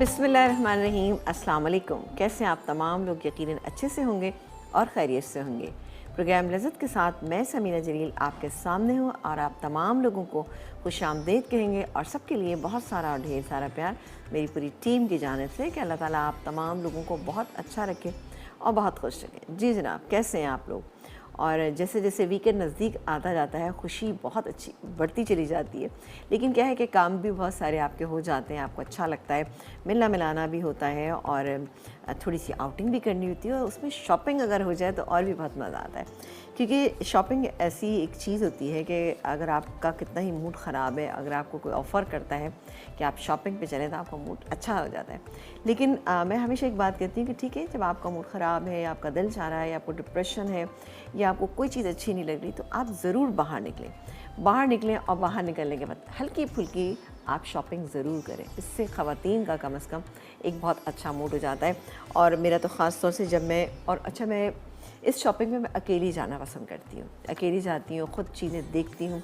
बिस्मिल्लाहिर्रहमानिर्रहीम। अस्सलाम वालेकुम। कैसे आप तमाम लोग यकीनन अच्छे से होंगे और खैरियत से होंगे। प्रोग्राम लज़्ज़त के साथ मैं समीना जलील आपके सामने हूँ और आप तमाम लोगों को खुशामदीद कहेंगे और सबके लिए बहुत सारा और ढेर सारा प्यार मेरी पूरी टीम की जानिब से कि अल्लाह ताला आप तमाम लोगों को बहुत अच्छा रखे और बहुत खुश रखें। जी जनाब, कैसे हैं आप लोग? और जैसे जैसे वीकेंड नज़दीक आता जाता है खुशी बहुत अच्छी बढ़ती चली जाती है, लेकिन क्या है कि काम भी बहुत सारे आपके हो जाते हैं, आपको अच्छा लगता है, मिलना मिलाना भी होता है और थोड़ी सी आउटिंग भी करनी होती है और उसमें शॉपिंग अगर हो जाए तो और भी बहुत मज़ा आता है। क्योंकि शॉपिंग ऐसी एक चीज़ होती है कि अगर आपका कितना ही मूड ख़राब है, अगर आपको कोई ऑफ़र करता है कि आप शॉपिंग पे चलें तो आपका मूड अच्छा हो जाता है। लेकिन मैं हमेशा एक बात कहती हूँ कि ठीक है, जब आपका मूड ख़राब है, आपका दिल चाह रहा है, या आपको डिप्रेशन है या आपको कोई चीज़ अच्छी नहीं लग रही, तो आप ज़रूर बाहर निकलें। बाहर निकलें और बाहर निकलने के बाद हल्की फुल्की आप शॉपिंग ज़रूर करें। इससे ख़वातीन का कम से कम एक बहुत अच्छा मूड हो जाता है। और मेरा तो ख़ास तौर से जब मैं इस शॉपिंग में मैं अकेली जाना पसंद करती हूँ। अकेली जाती हूँ, ख़ुद चीज़ें देखती हूँ,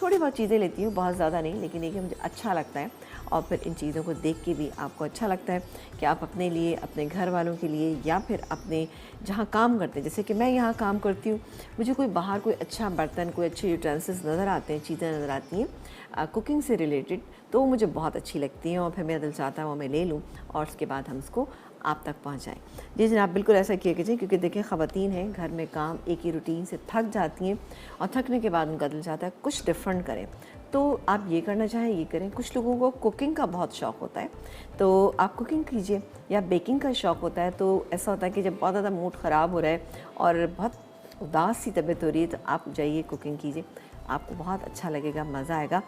थोड़ी बहुत चीज़ें लेती हूँ, बहुत ज़्यादा नहीं, लेकिन ये कि मुझे अच्छा लगता है और फिर इन चीज़ों को देख के भी आपको अच्छा लगता है कि आप अपने लिए, अपने घर वालों के लिए या फिर अपने जहाँ काम करते हैं, जैसे कि मैं यहाँ काम करती हूँ, मुझे कोई बाहर कोई अच्छा बर्तन, कोई अच्छे यूटेंसिल्स नज़र आते हैं, चीज़ें नज़र आती हैं कुकिंग से रिलेटेड, तो वो मुझे बहुत अच्छी लगती हैं और फिर मेरा दिल चाहता है वो मैं ले लूँ और उसके बाद हम उसको आप तक पहुँचाएँ। जी जनाब, बिल्कुल ऐसा किया कीजिए, क्योंकि देखिए ख़वातीन हैं, घर में काम एक ही रूटीन से थक जाती हैं और थकने के बाद उनका दिल चाहता है कुछ डिफरेंट करें। तो आप ये करना चाहें ये करें। कुछ लोगों को कुकिंग का बहुत शौक़ होता है, तो आप कुकिंग कीजिए, या बेकिंग का शौक़ होता है, तो ऐसा होता है कि जब बहुत ज़्यादा मूड ख़राब हो रहा है और बहुत उदास सी तबीयत हो रही है, तो आप जाइए कुकिंग कीजिए, आपको बहुत अच्छा लगेगा, मज़ा आएगा।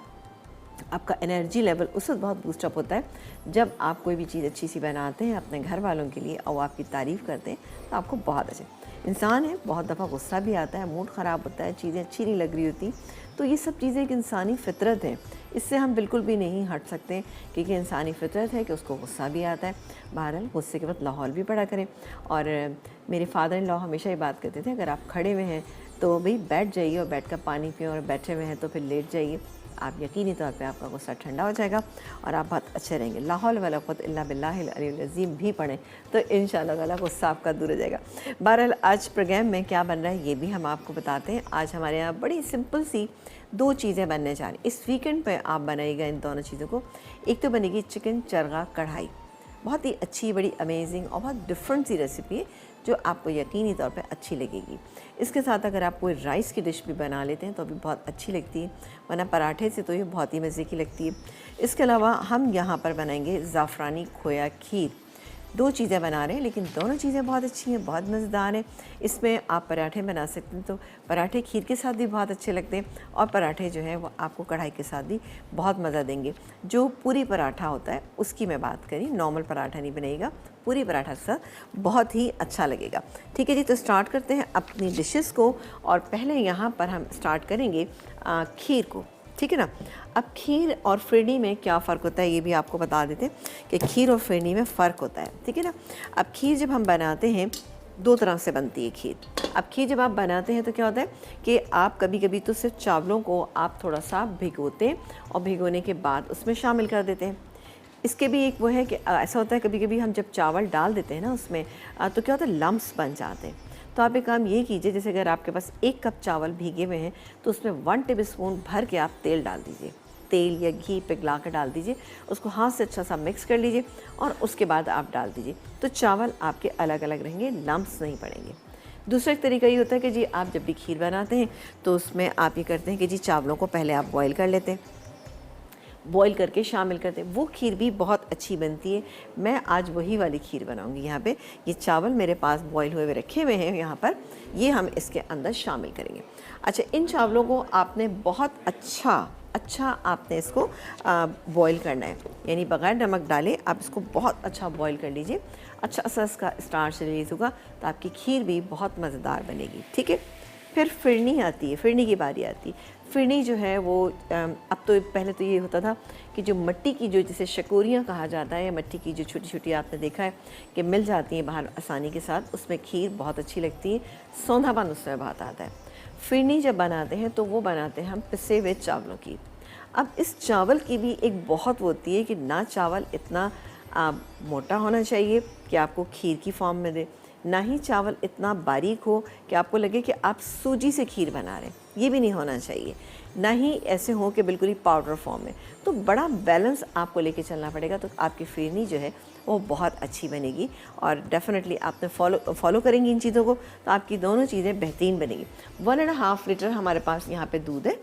आपका एनर्जी लेवल उस वक्त बहुत बूस्टअप होता है जब आप कोई भी चीज़ अच्छी सी बनाते हैं अपने घर वालों के लिए और आपकी तारीफ़ करते हैं, तो आपको बहुत अच्छा। इंसान है, बहुत दफ़ा गुस्सा भी आता है, मूड ख़राब होता है, चीज़ें अच्छी नहीं लग रही होती, तो ये सब चीज़ें एक इंसानी फ़ितरत है, इससे हम बिल्कुल भी नहीं हट सकते, क्योंकि इंसानी फ़ितरत है कि उसको गुस्सा भी आता है। बहरहाल गुस्से के वक्त लाहौल भी पड़ा करें। और मेरे फादर इन लॉ हमेशा ये बात कहते थे, अगर आप खड़े हुए हैं तो भाई बैठ जाइए और बैठ कर पानी पिए, और बैठे हुए हैं तो फिर लेट जाइए, आप यकीनी तौर पे आपका गुस्सा ठंडा हो जाएगा और आप बहुत अच्छे रहेंगे। ला हौल वला कुव्वता इल्ला बिल्लाहिल अलिय्युल अज़ीम भी पढ़ें तो इंशाअल्लाह ताला गुस्सा आपका दूर हो जाएगा। बहरहाल आज प्रोग्राम में क्या बन रहा है ये भी हम आपको बताते हैं। आज हमारे यहाँ बड़ी सिंपल सी दो चीज़ें बनने जा रही। इस वीकेंड पे आप बनाइएगा इन दोनों चीज़ों को। एक तो बनेगी चिकन चरगा कढ़ाई, बहुत ही अच्छी, बड़ी अमेजिंग और बहुत डिफरेंट सी रेसिपी है जो आपको यकीनी तौर पे अच्छी लगेगी। इसके साथ अगर आप कोई राइस की डिश भी बना लेते हैं तो भी बहुत अच्छी लगती है, वरना पराठे से तो ये बहुत ही मज़े की लगती है। इसके अलावा हम यहाँ पर बनाएंगे ज़ाफ़रानी खोया खीर। दो चीज़ें बना रहे हैं, लेकिन दोनों चीज़ें बहुत अच्छी हैं, बहुत मज़ेदार हैं। इसमें आप पराठे बना सकते हैं, तो पराठे खीर के साथ भी बहुत अच्छे लगते हैं और पराठे जो है वो आपको कढ़ाई के साथ भी बहुत मज़ा देंगे। जो पूरी पराठा होता है उसकी मैं बात करी, नॉर्मल पराठा नहीं बनेगा, पूरी पराठा के साथ बहुत ही अच्छा लगेगा। ठीक है जी, तो स्टार्ट करते हैं अपनी डिशेस को। और पहले यहाँ पर हम स्टार्ट करेंगे खीर को, ठीक है ना। अब खीर और फिरनी में क्या फ़र्क होता है ये भी आपको बता देते हैं कि खीर और फिरनी में फ़र्क होता है, ठीक है ना। अब खीर जब हम बनाते हैं दो तरह से बनती है खीर। अब खीर जब आप बनाते हैं तो क्या होता है कि आप कभी कभी तो सिर्फ चावलों को आप थोड़ा सा भिगोते हैं और भिगोने के बाद उसमें शामिल कर देते हैं। इसके भी एक वो है कि ऐसा होता है कभी कभी हम जब चावल डाल देते हैं ना उसमें, तो क्या होता है लम्प्स बन जाते हैं। तो आप एक काम ये कीजिए, जैसे अगर आपके पास 1 कप चावल भीगे हुए हैं तो उसमें 1 टेबलस्पून भर के आप तेल डाल दीजिए, तेल या घी पिघला कर डाल दीजिए, उसको हाथ से अच्छा सा मिक्स कर लीजिए और उसके बाद आप डाल दीजिए, तो चावल आपके अलग अलग रहेंगे, लम्प्स नहीं पड़ेंगे। दूसरा एक तरीका ये होता है कि जी आप जब भी खीर बनाते हैं तो उसमें आप ये करते हैं कि जी चावलों को पहले आप बॉईल कर लेते हैं, बॉईल करके शामिल करते हैं, वो खीर भी बहुत अच्छी बनती है। मैं आज वही वाली खीर बनाऊंगी। यहाँ पे ये चावल मेरे पास बॉईल हुए रखे हुए हैं यहाँ पर, ये हम इसके अंदर शामिल करेंगे। अच्छा, इन चावलों को आपने बहुत अच्छा आपने इसको बॉईल करना है, यानी बग़ैर नमक डाले आप इसको बहुत अच्छा बॉईल कर लीजिए। अच्छा सा इसका स्टार्च रिलीज़ होगा तो आपकी खीर भी बहुत मज़ेदार बनेगी, ठीक है। फिर फिरनी आती है, फिरनी की बारी आती है। फिरनी जो है वो अब तो पहले तो ये होता था कि जो मिट्टी की, जो जिसे शकोरियाँ कहा जाता है, या मिट्टी की जो छोटी छोटी आपने देखा है कि मिल जाती हैं बाहर आसानी के साथ, उसमें खीर बहुत अच्छी लगती है, सौंधापन उसमें बहुत आता है। फिरनी जब बनाते हैं तो वो बनाते हैं हम पिसे हुए चावलों की। अब इस चावल की भी एक बहुत वो होती है कि ना चावल इतना मोटा होना चाहिए कि आपको खीर की फॉर्म में दे, ना ही चावल इतना बारीक हो कि आपको लगे कि आप सूजी से खीर बना रहे हैं, ये भी नहीं होना चाहिए, ना ही ऐसे हो कि बिल्कुल ही पाउडर फॉर्म में। तो बड़ा बैलेंस आपको लेके चलना पड़ेगा, तो आपकी फिरनी जो है वो बहुत अच्छी बनेगी। और डेफिनेटली आपने फॉलो करेंगी इन चीज़ों को तो आपकी दोनों चीज़ें बेहतरीन बनेगी। 1.5 लीटर हमारे पास यहाँ पे दूध है,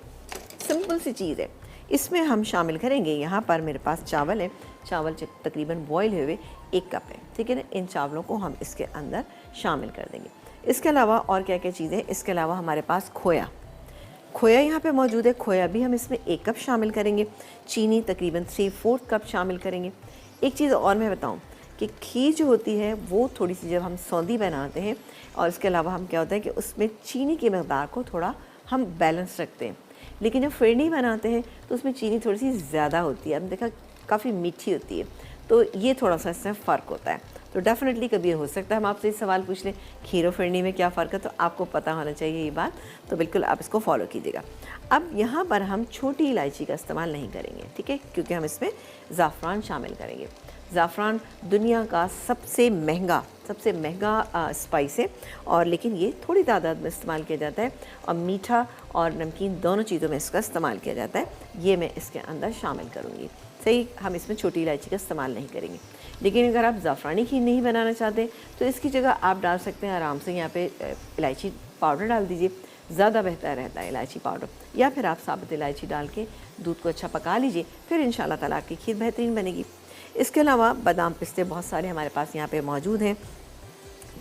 सिंपल सी चीज़ है। इसमें हम शामिल करेंगे, यहाँ पर मेरे पास चावल है, चावल तकरीबन बॉयल हुए 1 कप है, ठीक है ना। इन चावलों को हम इसके अंदर शामिल कर देंगे। इसके अलावा और क्या क्या चीज़ें, इसके अलावा हमारे पास खोया यहाँ पे मौजूद है, खोया भी हम इसमें 1 कप शामिल करेंगे। चीनी तकरीबन 3/4 कप शामिल करेंगे। एक चीज़ और मैं बताऊँ कि खीर जो होती है वो थोड़ी सी जब हम सौंधी बनाते हैं, और इसके अलावा हम क्या होता है कि उसमें चीनी की मकदार को थोड़ा हम बैलेंस रखते हैं, लेकिन जब फिरनी बनाते हैं तो उसमें चीनी थोड़ी सी ज़्यादा होती है। हमने देखा काफ़ी मीठी होती है, तो ये थोड़ा सा इसमें फ़र्क होता है। तो डेफ़िनेटली कभी हो सकता है हम आपसे इस सवाल पूछ लें खीर और फिरनी में क्या फ़र्क है, तो आपको पता होना चाहिए ये बात, तो बिल्कुल आप इसको फॉलो कीजिएगा। अब यहाँ पर हम छोटी इलायची का इस्तेमाल नहीं करेंगे, ठीक है, क्योंकि हम इसमें ज़ाफ़रान शामिल करेंगे। ज़ाफ़रान दुनिया का सबसे महंगा स्पाइस है, और लेकिन ये थोड़ी तादाद में इस्तेमाल किया जाता है, और मीठा और नमकीन दोनों चीज़ों में इसका इस्तेमाल किया जाता है। ये मैं इसके अंदर शामिल करूँगी, सही। हम इसमें छोटी इलायची का इस्तेमाल नहीं करेंगे। लेकिन अगर आप ज़ाफ़रानी खीर नहीं बनाना चाहते तो इसकी जगह आप डाल सकते हैं आराम से यहाँ पे इलायची पाउडर डाल दीजिए, ज़्यादा बेहतर रहता है इलायची पाउडर, या फिर आप साबुत इलायची डाल के दूध को अच्छा पका लीजिए, फिर इंशाल्लाह ताला आपकी खीर बेहतरीन बनेगी। इसके अलावा बादाम पिस्ते बहुत सारे हमारे पास यहाँ पे मौजूद हैं,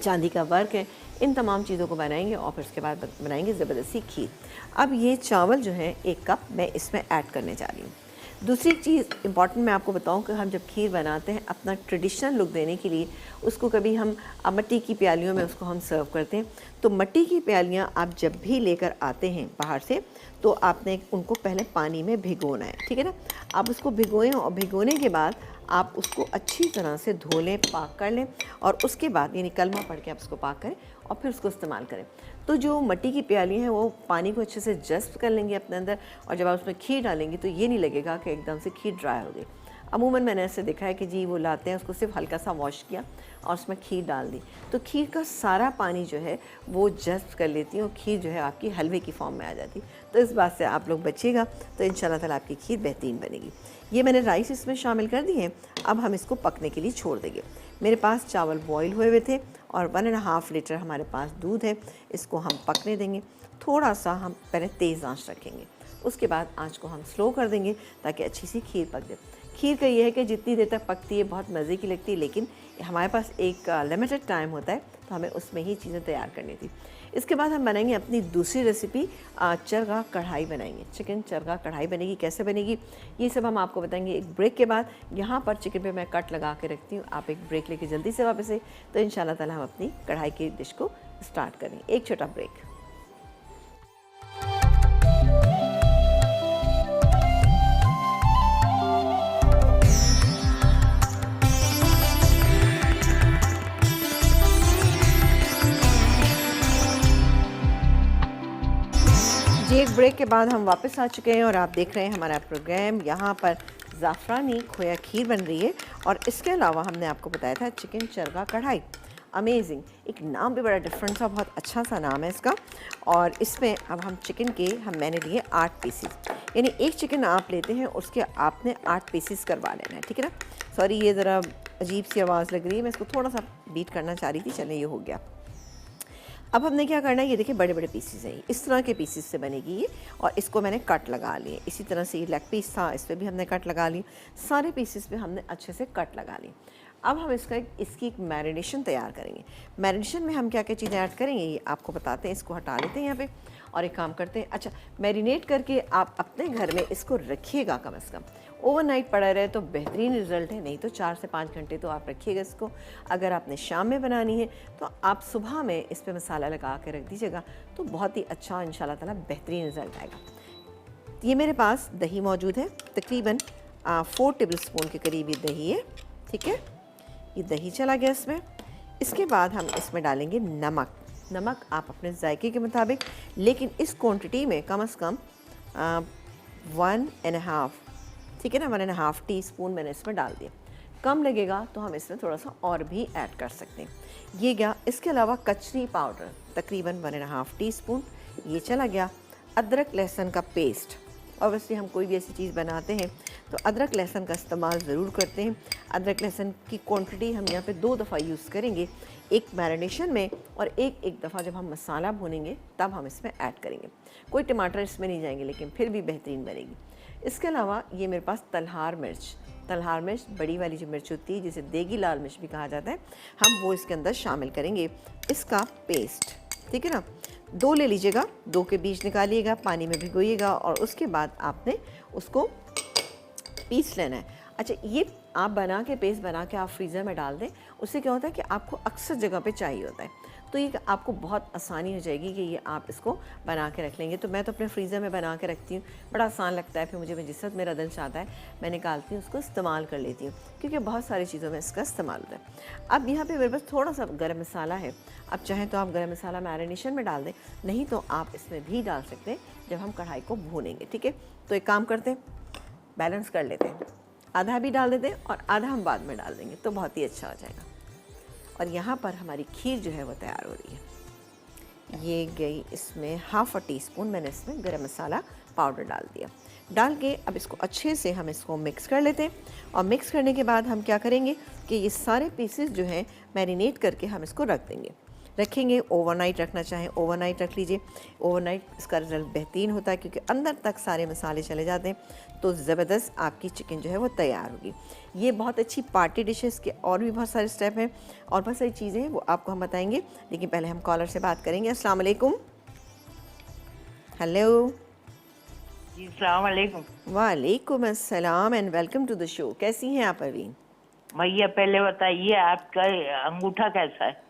चांदी का वर्क है। इन तमाम चीज़ों को बनाएंगे और फिर उसके बाद बनाएंगे ज़बरदस्ती खीर। अब ये चावल जो है 1 कप मैं इसमें ऐड करने जा रही हूँ। दूसरी चीज़ इम्पॉर्टेंट मैं आपको बताऊं कि हम जब खीर बनाते हैं अपना ट्रेडिशनल लुक देने के लिए उसको कभी हम मिट्टी की प्यालियों में उसको हम सर्व करते हैं। तो मिट्टी की प्यालियाँ आप जब भी लेकर आते हैं बाहर से, तो आपने उनको पहले पानी में भिगोना है, ठीक है ना। आप उसको भिगोएं और भिगोने के बाद आप उसको अच्छी तरह से धो लें, पाक कर लें, और उसके बाद यानी कलमा पढ़ के आप उसको पाक करें और फिर उसको इस्तेमाल करें। तो जो मिट्टी की प्याली हैं वो पानी को अच्छे से जज़्ब कर लेंगे अपने अंदर, और जब आप उसमें खीर डालेंगे तो ये नहीं लगेगा कि एकदम से खीर ड्राई हो गई। अमूमन मैंने ऐसे देखा है कि जी वो लाते हैं, उसको सिर्फ हल्का सा वॉश किया और उसमें खीर डाल दी, तो खीर का सारा पानी जो है वो जज़्ब कर लेती है और खीर जो है आपकी हलवे की फॉर्म में आ जाती। तो इस बात से आप लोग बचिएगा, तो इंशाल्लाह ताला आपकी खीर बेहतरीन बनेगी। ये मैंने राइस इसमें शामिल कर दिए हैं। अब हम इसको पकने के लिए छोड़ देंगे। मेरे पास चावल बॉयल हुए हुए थे और 1.5 लीटर हमारे पास दूध है, इसको हम पकने देंगे। थोड़ा सा हम पहले तेज़ आंच रखेंगे, उसके बाद आंच को हम स्लो कर देंगे ताकि अच्छी सी खीर पक जाए। खीर का ये है कि जितनी देर तक पकती है बहुत मज़े की लगती है, लेकिन हमारे पास एक लिमिटेड टाइम होता है, तो हमें उसमें ही चीज़ें तैयार करनी थी। इसके बाद हम बनाएंगे अपनी दूसरी रेसिपी, चरगा कढ़ाई बनाएंगे। चिकन चरगा कढ़ाई बनेगी, कैसे बनेगी ये सब हम आपको बताएंगे एक ब्रेक के बाद। यहाँ पर चिकन पे मैं कट लगा के रखती हूँ, आप एक ब्रेक लेके जल्दी से वापस आए, तो इंशाल्लाह ताला हम अपनी कढ़ाई की डिश को स्टार्ट करें। एक छोटा ब्रेक। जी, एक ब्रेक के बाद हम वापस आ चुके हैं और आप देख रहे हैं हमारा प्रोग्राम। यहाँ पर ज़ाफ़रानी खोया खीर बन रही है, और इसके अलावा हमने आपको बताया था चिकन चरगा कढ़ाई। अमेजिंग, एक नाम भी बड़ा डिफरेंट सा, बहुत अच्छा सा नाम है इसका। और इसमें अब हम चिकन के मैंने लिए 8 पीसीस, यानी एक चिकन आप लेते हैं उसके आपने 8 पीसीस करवा लेना है, ठीक है ना। सॉरी, ये ज़रा अजीब सी आवाज़ लग रही है, मैं इसको थोड़ा सा बीट करना चाह रही थी, चलें ये हो गया। अब हमने क्या करना है, ये देखिए बड़े बड़े पीसेस हैं, इस तरह के पीसेस से बनेगी ये, और इसको मैंने कट लगा लिए। इसी तरह से ये लेग पीस था, इस पर भी हमने कट लगा ली, सारे पीसेस पे हमने अच्छे से कट लगा ली। अब हम इसकी एक मैरिनेशन तैयार करेंगे। मैरिनेशन में हम क्या क्या चीज़ें ऐड करेंगे ये आपको बताते हैं। इसको हटा लेते हैं यहाँ पे, और एक काम करते हैं, अच्छा मैरिनेट करके आप अपने घर में इसको रखिएगा, कम से कम ओवरनाइट पड़ा रहे तो बेहतरीन रिज़ल्ट है, नहीं तो 4 से 5 घंटे तो आप रखिएगा इसको। अगर आपने शाम में बनानी है तो आप सुबह में इस पर मसाला लगा के रख दीजिएगा, तो बहुत ही अच्छा इंशाल्लाह ताला बेहतरीन रिज़ल्ट आएगा। ये मेरे पास दही मौजूद है, तकरीबन 4 टेबल स्पून के करीब ये दही है, ठीक है। ये दही चला गया इसमें। इसके बाद हम इसमें डालेंगे नमक आप अपने जायके के मुताबिक, लेकिन इस क्वांटिटी में कम से कम 1.5, ठीक है ना, 1.5 टीस्पून मैंने इसमें डाल दिया। कम लगेगा तो हम इसमें थोड़ा सा और भी ऐड कर सकते हैं। ये गया। इसके अलावा कचरी पाउडर तकरीबन 1.5 टीस्पून, ये चला गया। अदरक लहसुन का पेस्ट, ऑब्वियसली हम कोई भी ऐसी चीज़ बनाते हैं तो अदरक लहसुन का इस्तेमाल ज़रूर करते हैं। अदरक लहसुन की क्वांटिटी हम यहाँ पे 2 दफ़ा यूज़ करेंगे, एक मैरिनेशन में और एक दफ़ा जब हम मसाला भूनेंगे तब हम इसमें ऐड करेंगे। कोई टमाटर इसमें नहीं जाएंगे लेकिन फिर भी बेहतरीन बनेगी। इसके अलावा ये मेरे पास तलहार मिर्च बड़ी वाली जो मिर्च होती है जिसे देगी लाल मिर्च भी कहा जाता है, हम वो इसके अंदर शामिल करेंगे। इसका पेस्ट, ठीक है ना, 2 ले लीजिएगा, 2 के बीज निकालिएगा, पानी में भिगोइएगा और उसके बाद आपने उसको पीस लेना है। अच्छा, ये आप बना के पेस्ट बना के आप फ्रीज़र में डाल दें, उससे क्या होता है कि आपको अक्सर जगह पे चाहिए होता है, तो ये आपको बहुत आसानी हो जाएगी कि ये आप इसको बना के रख लेंगे। तो मैं तो अपने फ्रीज़र में बना के रखती हूँ, बड़ा आसान लगता है। फिर मुझे जिस वक्त मेरा दिल चाहता है मैं निकालती हूँ, उसको इस्तेमाल कर लेती हूँ, क्योंकि बहुत सारी चीज़ों में इसका इस्तेमाल होता है। अब यहाँ पे मेरे पास थोड़ा सा गर्म मसाला है, अब चाहें तो आप गर्म मसाला मैरिनेशन में डाल दें, नहीं तो आप इसमें भी डाल सकते हैं जब हम कढ़ाई को भूनेंगे। ठीक है, तो एक काम करते हैं, बैलेंस कर लेते हैं, आधा भी डाल देते हैं और आधा हम बाद में डाल देंगे तो बहुत ही अच्छा हो जाएगा। और यहाँ पर हमारी खीर जो है वो तैयार हो रही है। ये गई इसमें 1/2 टीस्पून, मैंने इसमें गरम मसाला पाउडर डाल दिया। डाल के अब इसको अच्छे से हम इसको मिक्स कर लेते हैं। और मिक्स करने के बाद हम क्या करेंगे कि ये सारे पीसेस जो हैं मैरिनेट करके हम इसको रखेंगे। ओवरनाइट रखना चाहें ओवरनाइट रख लीजिए। ओवरनाइट इसका रिजल्ट बेहतरीन होता है क्योंकि अंदर तक सारे मसाले चले जाते हैं, तो ज़बरदस्त आपकी चिकन जो है वो तैयार होगी। ये बहुत अच्छी पार्टी डिशेस के और भी बहुत सारे स्टेप हैं और बहुत सारी चीज़ें हैं, वो आपको हम बताएंगे, लेकिन पहले हम कॉलर से बात करेंगे। अस्सलाम वालेकुम। हेलो जी, अस्सलाम वालेकुम। वालेकुम अस्सलाम and welcome to the show. कैसी हैं आप परवीन? भैया पहले बताइए आपका अंगूठा कैसा है?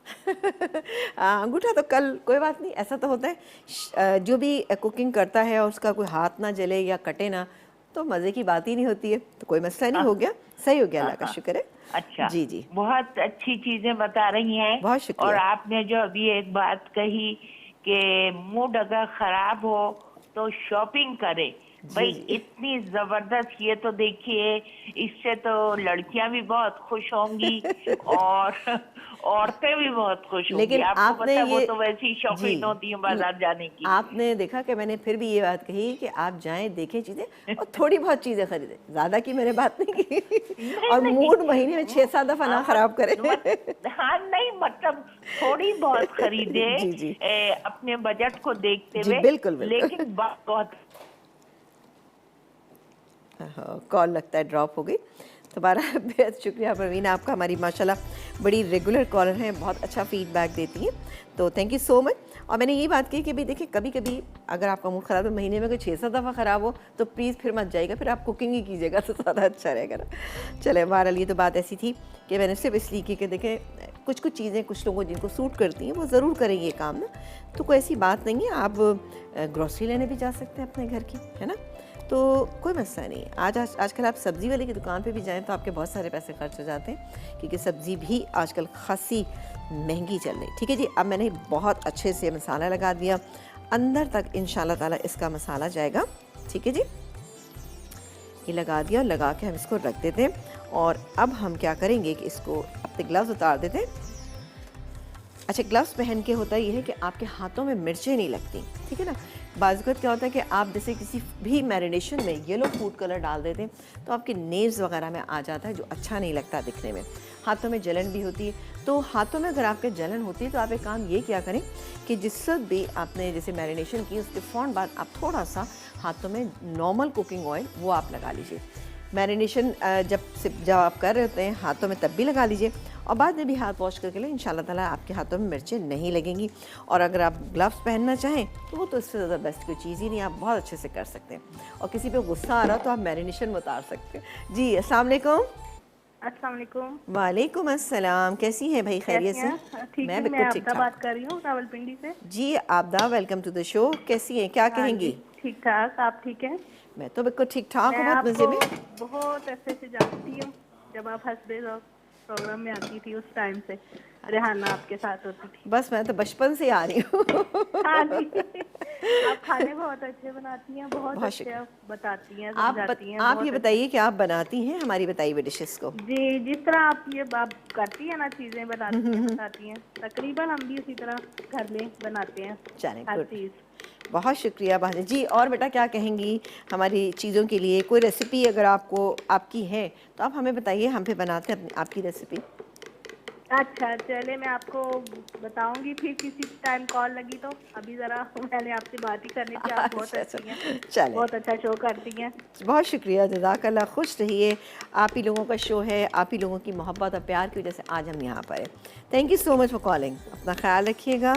अंगूठा तो कल, कोई बात नहीं, ऐसा तो होता है। जो भी कुकिंग करता है और उसका कोई हाथ ना जले या कटे ना तो मज़े की बात ही नहीं होती है, तो कोई मसला नहीं, हो गया, सही हो गया, अल्लाह का शुक्र है। अच्छा जी जी, बहुत अच्छी चीजें बता रही हैं। बहुत शुक्रिया। और आपने जो अभी एक बात कही कि मूड अगर खराब हो तो शॉपिंग करें, भाई इतनी जबरदस्त, ये तो देखिए इससे तो लड़कियां भी बहुत खुश होंगी और औरतें भी बहुत खुश होंगी। लेकिन आपको आपने पता है वो ये तो वैसी शौकीन होती है बाजार जाने की। आपने देखा कि मैंने फिर भी ये बात कही कि आप जाएं, देखें चीज़ें और थोड़ी बहुत चीज़ें खरीदें, ज़्यादा की मैंने बात नहीं की। और मूड महीने में 6-7 दफ़ा ना खराब करें। हाँ नहीं, मतलब थोड़ी बहुत खरीदे जी जी, अपने बजट को देखते जी हुए। बिल्कुल बिल्कुल। लेकिन बात बहुत कॉल लगता है ड्रॉप हो गई। दोबारा बेहद शुक्रिया परवीन आपका, हमारी माशाल्लाह बड़ी रेगुलर कॉलर हैं, बहुत अच्छा फीडबैक देती हैं, तो थैंक यू सो मच। और मैंने ये बात कही कि भाई देखिए, कभी कभी अगर आपका मूड ख़राब है, महीने में कोई 6-7 दफ़ा ख़राब हो तो प्लीज़ फिर मत जाइएगा, फिर आप कुकिंग ही कीजिएगा तो ज़्यादा अच्छा रहेगा ना। चले, बहरहाल ये तो बात ऐसी थी कि मैंने सिर्फ इसलिए की कि देखें कुछ कुछ चीज़ें कुछ लोगों जिनको सूट करती हैं वो ज़रूर करेंगे ये काम ना, तो कोई ऐसी बात नहीं है। आप ग्रॉसरी लेने भी जा सकते हैं अपने घर की, है ना, तो कोई मसला नहीं। आजकल आप सब्ज़ी वाले की दुकान पे भी जाएं तो आपके बहुत सारे पैसे खर्च हो जाते हैं, क्योंकि सब्ज़ी भी आजकल खासी महंगी चल रही। ठीक है जी, अब मैंने बहुत अच्छे से मसाला लगा दिया, अंदर तक इंशाल्लाह ताला इसका मसाला जाएगा। ठीक है जी, ये लगा दिया, लगा के हम इसको रख देते हैं। और अब हम क्या करेंगे कि इसको अपने ग्लव्स उतार देते हैं। अच्छा, ग्लव्स पहन के होता ये है कि आपके हाथों में मिर्चें नहीं लगती, ठीक है ना। बाज़ क्या होता है कि आप जैसे किसी भी मैरिनेशन में येलो फूड कलर डाल देते हैं तो आपके नेल्स वगैरह में आ जाता है, जो अच्छा नहीं लगता दिखने में। हाथों में जलन भी होती है, तो हाथों में अगर आपके जलन होती है तो आप एक काम ये क्या करें कि जिस वक्त भी आपने जैसे मैरिनेशन की उसके फ़ौरन बाद आप थोड़ा सा हाथों में नॉर्मल कुकिंग ऑयल वो आप लगा लीजिए। मैरिनेशन जब आप कर रहे होते हैं हाथों में तब भी लगा लीजिए, और बाद में भी हाथ वॉश करके लें, इंशाल्लाह ताला आपके हाथों में मिर्चें नहीं लगेंगी। और अगर आप ग्लव्स पहनना चाहें तो वो तो इससे ज़्यादा बेस्ट कोई चीज़ ही नहीं, आप बहुत अच्छे से कर सकते हैं। और किसी पे गुस्सा आ रहा तो आप मैरिनेशन में उतार सकते हैं। जी, अस्सलाम वालेकुम। अस्सलाम वालेकुम। वालेकुम अस्सलाम, कैसी हैं भाई? खैरियत से? ठीक है, मैं आपदा बात कर रही हूँ रावलपिंडी से। जी आपदा, वेलकम टू द शो। कैसी हैं, क्या कहेंगी? ठीक ठाक, आप ठीक हैं? मैं तो बिल्कुल ठीक ठाक हूँ, बहुत मज़े में। बहुत अच्छे से जानती हूँ, जब आप हंसते प्रोग्राम में आती थी उस टाइम से रेहाना आपके साथ होती थी। बस मैं तो बचपन से आ रही हूँ। हाँ जी, आप खाने बहुत अच्छे बनाती हैं, बहुत बहुत अच्छे शुक्रिया। आप बताती हैं, आप समझाती हैं, आप बहुत ये अच्छे। बताइए कि आप बनाती हैं हमारी बताई हुई डिशेस को। जी, जिस तरह आप करती हैं ना, चीज़ें बनाती हैं, बताती हैं, तकरीबन हम भी उसी तरह घर में बनाते हैं चलें, हर गुड। चीज़। बहुत शुक्रिया बहन जी। और बेटा क्या कहेंगी हमारी चीज़ों के लिए? कोई रेसिपी अगर आपको आपकी है तो आप हमें बताइए, हम फिर बनाते हैं आपकी रेसिपी। अच्छा, चलिए मैं आपको बताऊंगी फिर किसी टाइम कॉल लगी तो। अभी ज़रा मैंने आपसे बात ही करनी थी, आप बहुत अच्छा अच्छा, अच्छी हैं, चलें, बहुत अच्छा शो करती हैं। बहुत शुक्रिया, जज़ाकल्लाह। खुश रहिए। आप ही लोगों का शो है, आप ही लोगों की मोहब्बत और प्यार की वजह से आज हम यहाँ पर हैं। Thank you so much for calling. अपना ख्याल रखिएगा।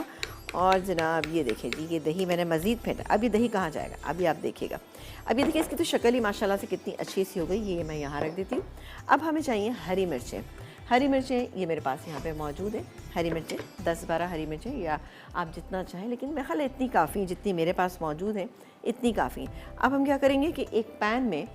और जनाब ये देखिए जी, ये दही मैंने मज़ीद फेंटा। अब ये दही कहाँ जाएगा, अभी आप देखिएगा। अब ये देखिए, इसकी तो शक्ल ही माशाल्लाह से कितनी अच्छी सी हो गई। ये मैं यहाँ रख देती हूँ। अब हमें चाहिए हरी मिर्चें। हरी मिर्चें ये मेरे पास यहाँ पे मौजूद है। हरी मिर्चें 10-12 हरी मिर्चें, या आप जितना चाहें, लेकिन मेरे ख्याल है इतनी काफ़ी, जितनी मेरे पास मौजूद है इतनी काफ़ी। अब हम क्या करेंगे कि एक पैन में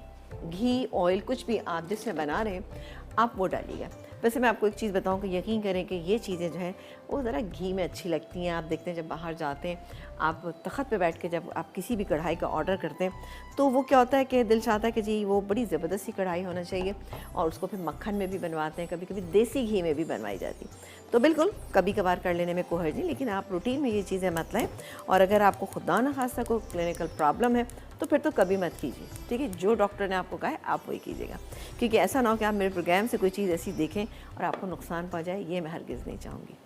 घी, ऑयल, कुछ भी आप जिसमें बना रहे हैं आप वो डालिएगा। वैसे मैं आपको एक चीज़ बताऊं कि यकीन करें कि ये चीज़ें जो हैं वो ज़रा घी में अच्छी लगती हैं। आप देखते हैं जब बाहर जाते हैं, आप तख़्त पे बैठ के जब आप किसी भी कढ़ाई का ऑर्डर करते हैं तो वो क्या होता है कि दिल चाहता है कि जी वो बड़ी ज़बरदस्त सी कढ़ाई होना चाहिए, और उसको फिर मक्खन में भी बनवाते हैं, कभी कभी देसी घी में भी बनवाई जाती। तो बिल्कुल कभी कभार कर लेने में कोई हर्ज नहीं, लेकिन आप रूटीन में ये चीज़ें मत लाएँ। और अगर आपको खुदा न खास्ता कोई क्लिनिकल प्रॉब्लम है तो फिर तो कभी मत कीजिए, ठीक है? जो डॉक्टर ने आपको कहा है आप वही कीजिएगा, क्योंकि ऐसा ना हो कि आप मेरे प्रोग्राम से कोई चीज़ ऐसी देखें और आपको नुकसान पहुँच जाए, ये मैं हरगिज़ नहीं चाहूँगी।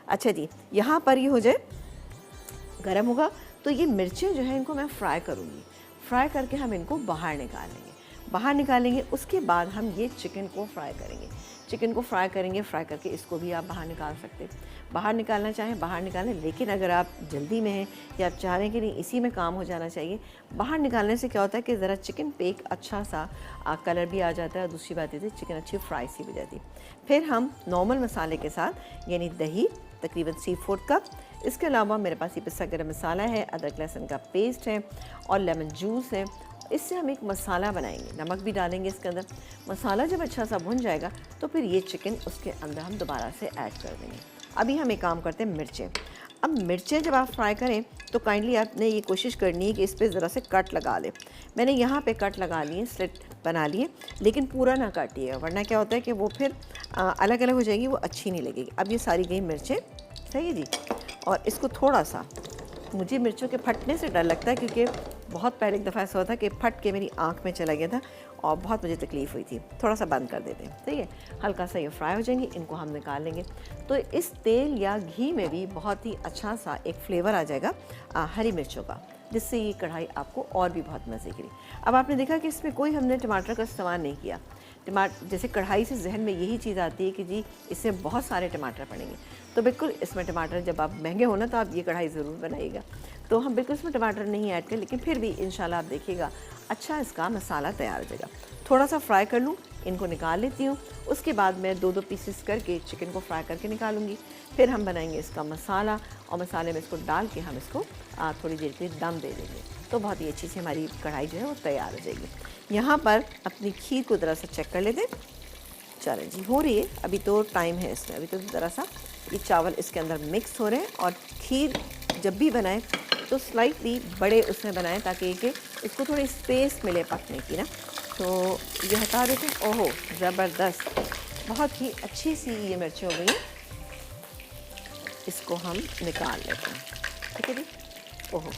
अच्छा जी, यहाँ पर ये हो जाए, गर्म होगा तो ये मिर्चें जो है इनको मैं फ्राई करूँगी। फ्राई करके हम इनको बाहर निकालेंगे। बाहर निकालेंगे उसके बाद हम ये चिकन को फ्राई करेंगे। चिकन को फ्राई करेंगे, फ्राई करके इसको भी आप बाहर निकाल सकते हैं। बाहर निकालना चाहें बाहर निकालें, लेकिन अगर आप जल्दी में हैं या आप चाह रहे हैं कि नहीं इसी में काम हो जाना चाहिए, बाहर निकालने से क्या होता है कि ज़रा चिकन पे एक अच्छा सा कलर भी आ जाता है, और दूसरी बात ये थी चिकन अच्छी फ्राई सी हो जाती है। फिर हम नॉर्मल मसाले के साथ, यानी दही तकरीबन 3/4 कप, इसके अलावा मेरे पास ये पिस्ता गरम मसाला है, अदरक लहसुन का पेस्ट है और लेमन जूस है। इससे हम एक मसाला बनाएंगे, नमक भी डालेंगे इसके अंदर। मसाला जब अच्छा सा भुन जाएगा तो फिर ये चिकन उसके अंदर हम दोबारा से ऐड कर देंगे। अभी हम एक काम करते हैं, मिर्चें। अब मिर्चें जब आप फ्राई करें तो काइंडली आपने ये कोशिश करनी है कि इस पर ज़रा से कट लगा लें। मैंने यहाँ पे कट लगा लिए, स्लिट बना लिए, लेकिन पूरा ना काटिएगा, वरना क्या होता है कि वो फिर अलग अलग हो जाएगी, वो अच्छी नहीं लगेगी। अब ये सारी गई मिर्चें, सही है जी। और इसको थोड़ा सा, मुझे मिर्चों के फटने से डर लगता है, क्योंकि बहुत पहले एक दफ़ा ऐसा हुआ था कि फट के मेरी आँख में चला गया था और बहुत मुझे तकलीफ़ हुई थी। थोड़ा सा बंद कर देते हैं, ठीक है? हल्का सा ये फ्राई हो जाएंगे, इनको हम निकाल लेंगे। तो इस तेल या घी में भी बहुत ही अच्छा सा एक फ्लेवर आ जाएगा हरी मिर्चों का, जिससे ये कढ़ाई आपको और भी बहुत मज़े की। अब आपने देखा कि इसमें कोई हमने टमाटर का इस्तेमाल नहीं किया। टमाटर जैसे कढ़ाई से जहन में यही चीज़ आती है कि जी इसमें बहुत सारे टमाटर पड़ेंगे, तो बिल्कुल इसमें टमाटर, जब आप महंगे हो ना तो आप ये कढ़ाई ज़रूर बनाइएगा। तो हम बिल्कुल इसमें टमाटर नहीं ऐड करें, लेकिन फिर भी इंशाल्लाह आप देखिएगा अच्छा इसका मसाला तैयार हो जाएगा। थोड़ा सा फ्राई कर लूँ, इनको निकाल लेती हूँ। उसके बाद मैं 2-2 पीसेस करके चिकन को फ्राई करके निकालूंगी। फिर हम बनाएंगे इसका मसाला, और मसाले में इसको डाल के हम इसको थोड़ी देर के लिए दम दे देंगे, तो बहुत ही अच्छी सी हमारी कढ़ाई जो है वो तैयार हो जाएगी। यहाँ पर अपनी खीर को ज़रा सा चेक कर लेते। चलें जी, हो रही है, अभी तो टाइम है इसमें। अभी तो ज़रा सा ये चावल इसके अंदर मिक्स हो रहे हैं। और खीर जब भी बनाएं तो स्लाइटली बड़े उसमें बनाएं, ताकि कि इसको थोड़ी स्पेस मिले पकने की ना। तो ये हटा देते हैं। ओहो ज़बरदस्त, बहुत ही अच्छी सी ये मिर्चें हो गई हैं। इसको हम निकाल लेते हैं, ठीक है जी। ओहो,